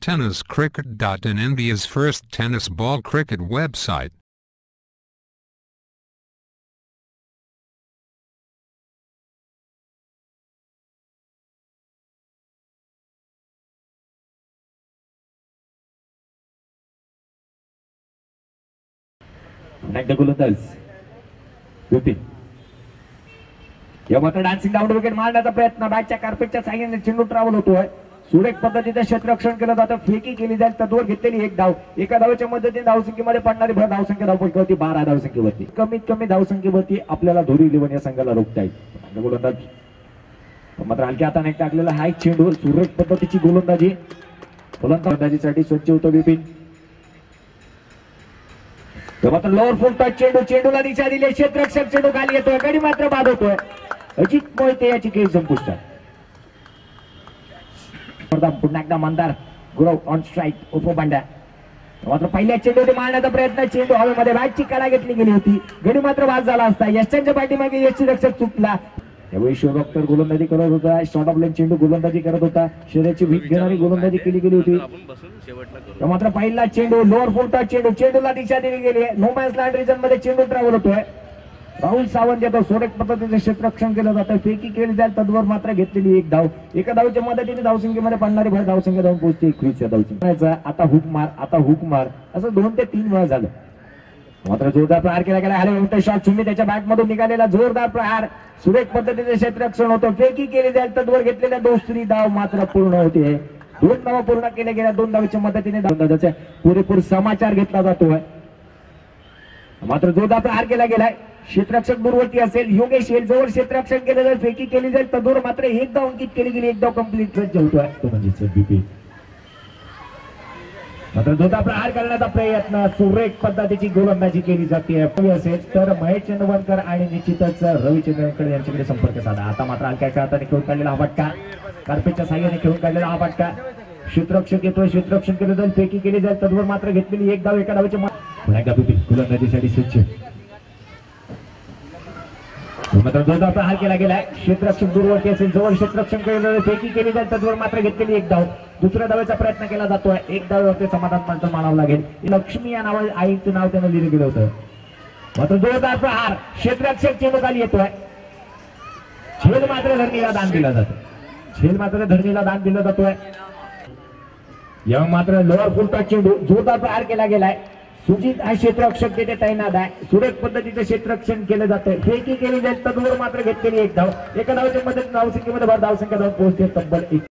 TennisCricket.in, India's first tennis ball cricket website. या मात्र dancing down wicket मारण्याचा प्रयत्न बॅटच्या कार्पेटच्या साह्याने चेंडू ट्रॅव्हल होतोय. सुरेख पद्धतीने क्षेत्ररक्षण केलं जातं. फेकी केली जाईल तत्वर घेतलेली एक धाव. एका धावेच्या मदतीने धावसंख्येमध्ये पडणारी भर धावसंख्या धावपैकी होती 12 धावसंख्येवरती. कमीत कमी धावसंख्येवरती आपल्याला धोरी 11 या संघाला रोखता येईल. गोलंदाज मात्र हलक्या हाताने टाकलेला हा एक चेंडू. सुरेख पद्धतीची गोलंदाजीसाठी स्वच्छ होतो विपिन. मात्र लोअर फुल टच चेंडू. चेंडूला दिशा दिली. क्षेत्ररक्षक चेंडू खाली येतोय. गडी मात्र बाद होतोय. अजित मोहिते याची खेळ संपुष्टात. पुन्हा एकदा मंदार गुरव ऑन स्ट्राईक उप बांड्या. मात्र पहिल्या चेंडूने मारण्याचा प्रयत्न. चेंडू हवेमध्ये बॅटची कडा घेतली गेली होती. गडी मात्र बाद झाला असता. यशांच्या पाठीमागे यशची रक्षक चुकला. यावेळी शिवभक्तर गोलंदाजी करत होता. शॉर्ट ऑफ लेन चेंडू गोलंदाजी करत होता. शरीराची भीक घेणारी गोलंदाजी केली गेली होती. मात्र पहिला चेंडू लोअर फुल टच चेंडू. चेंडूला दिशा दिली गेली. नो मॅन्स लँड रिजन मध्ये चेंडू ट्रॅव्हल होतोय. राहुल सावंत येतो. सुरेख पद्धतीने क्षेत्ररक्षण केलं जातं. फेकी केली जाईल तत्वर मात्र घेतलेली एक धाव. एका धावच्या मदतीने धावसंख्येमध्ये पडणारी भर धावसंख्या धावून पोहोचते 21 या धावसंख्या. आता हुक मार, आता हुक मार असं 2 ते 3 वेळा झालं. मात्र जोरदार प्रहार केला गेला. हॅलो शॉट सुमी त्याच्या बॅट मधून निघालेला जोरदार प्रहार. सुरेख पद्धतीने क्षेत्ररक्षण होतं. फेकी केली जाईल तत्वर घेतलेल्या दुसरी धाव मात्र पूर्ण होते. 2 धावा पूर्ण केल्या गेल्या. 2 धावेच्या मदतीने गोलंदाजाचा पुरेपूर समाचार घेतला जातोय. मात्र जोरदार प्रहार केला गेलाय. क्षेत्ररक्षक दूरवरती असेल. योगेश येईल जवळ क्षेत्ररक्षण केलं जाईल. फेकी केली जाईल तत्वर मात्र एक धाव अंकित केली गेली. एक धाव कंप्लीट होतोय. मात्र जोरदार प्रहार करण्याचा प्रयत्न. सुरेख पद्धतीची गोलंदाजी केली जाते. असेल तर महेश चंदवरकर आणि निश्चितच रवी चंद्रकर यांच्याकडे संपर्क साधा. आता मात्र हलक्या हाताने खेळून काढलेला हा फटका. कार्पेटच्या साह्याने खेळून काढलेला हा फटका. क्षेत्ररक्षक येतोय. क्षेत्ररक्षण केलं जाईल. फेकी केली जाईल तत्वर मात्र घेतलेली एक धाव. एका धावेच्या गोलंदाजीसाठी स्वच्छ. मात्र जोरदार प्रहार केला गेलाय. क्षेत्ररक्षक दूरवरती असेल जवळ क्षेत्ररक्षण केलं. फेकी केली जाईल तत्वर मात्र घेतलेली एक धाव. दुसऱ्या धावेचा प्रयत्न केला जातोय. एक धावेवरती समाधान मात्र मानावं लागेल. लक्ष्मी या नावा आईचं नाव त्यानं लिहिलं गेलं होतं. मात्र जोरदार प्रहार. क्षेत्ररक्षक चेंडू खाली येतोय. झेल मात्र धरणीला दान दिला जातो. झेल मात्र धरणीला दान दिलं जातोय. या मात्र लोअर फुल टच चेंडू. जोरदार प्रहार केला गेलाय. सुजित हा क्षेत्ररक्षक तिथे तैनात आहे. सुरेख पद्धतीचं क्षेत्ररक्षण केलं जातं. फेकी केली जाईल तत्वर मात्र घेतलेली एक धाव. एका धावेच्या मध्ये धावसंख्येमध्ये भर धावसंख्या धावून पोहोचते तब्बल 21.